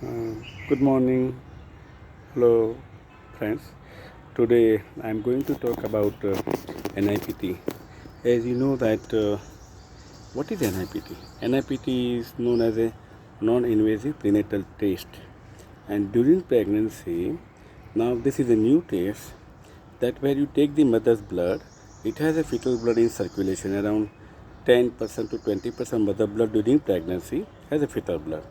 Uh, Good morning, hello friends. Today I am going to talk about NIPT. As you know that what is NIPT? NIPT is known as a non-invasive prenatal test, and during pregnancy, now this is a new test that where you take the mother's blood, it has a fetal blood in circulation around 10% to 20% mother blood during pregnancy has a fetal blood.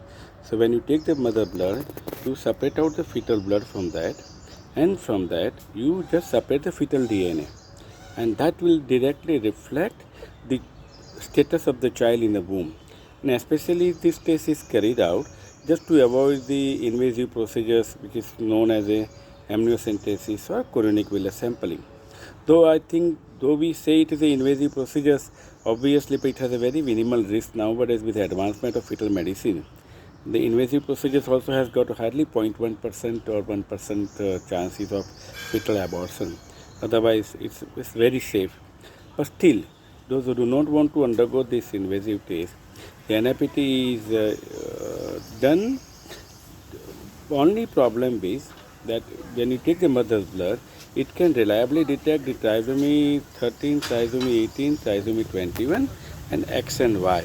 So when you take the mother blood, you separate out the fetal blood from that, and from that you just separate the fetal DNA, and that will directly reflect the status of the child in the womb. And especially this test is carried out just to avoid the invasive procedures which is known as a amniocentesis or chorionic villus sampling. Though we say it is an invasive procedures, obviously but it has a very minimal risk nowadays with the advancement of fetal medicine. The invasive procedures also has got hardly 0.1% or 1% chances of fetal abortion. Otherwise, it's very safe. But still, those who do not want to undergo this invasive test, the NIPT is done. Only problem is that when you take the mother's blood, it can reliably detect the trisomy 13, trisomy 18, trisomy 21, and X and Y.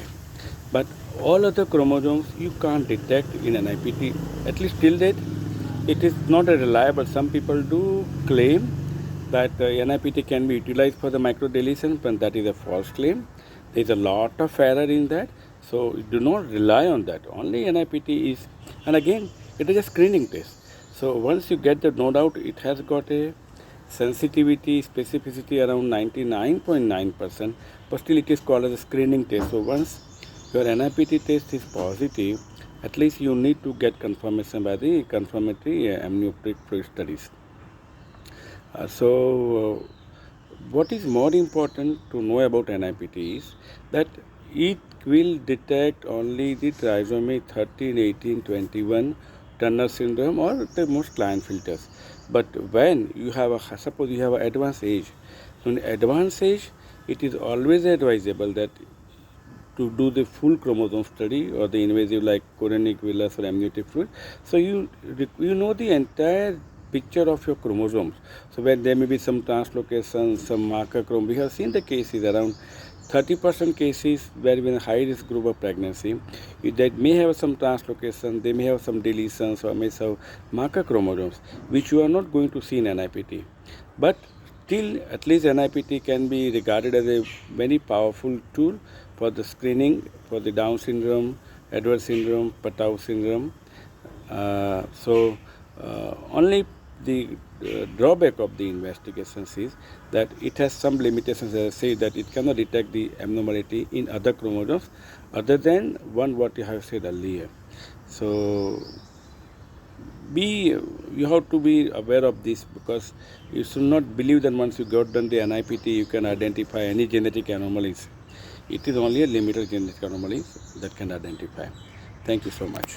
But all other chromosomes you can't detect in NIPT, at least till date. It is not a reliable. Some people do claim that NIPT can be utilized for the microdeletion, but that is a false claim. There is a lot of error in that, so do not rely on that. Only NIPT is, and again, it is a screening test. So once you get the, no doubt, it has got a sensitivity, specificity around 99.9%, but still it is called as a screening test. So once your NIPT test is positive, at least you need to get confirmation by the confirmatory amniotic fluid studies. What is more important to know about NIPT is that it will detect only the trisomy 13, 18, 21, Turner syndrome or the most Klinefelter test. But when you have suppose you have an advanced age, so in advanced age, it is always advisable that to do the full chromosome study or the invasive like chorionic villus or amniotic fluid. So you know the entire picture of your chromosomes. So where there may be some translocation, some marker chrome. We have seen the cases around 30% cases where in a high risk group of pregnancy, that may have some translocation, they may have some deletions or may have marker chromosomes, which you are not going to see in NIPT. But still, at least NIPT can be regarded as a very powerful tool for the screening for the Down syndrome, Edwards syndrome, Patau syndrome. Only the drawback of the investigations is that it has some limitations, as I say, that it cannot detect the abnormality in other chromosomes other than one what you have said earlier. So you have to be aware of this, because you should not believe that once you got done the NIPT you can identify any genetic anomalies. It is only a limited genetic anomalies that can identify. Thank you so much.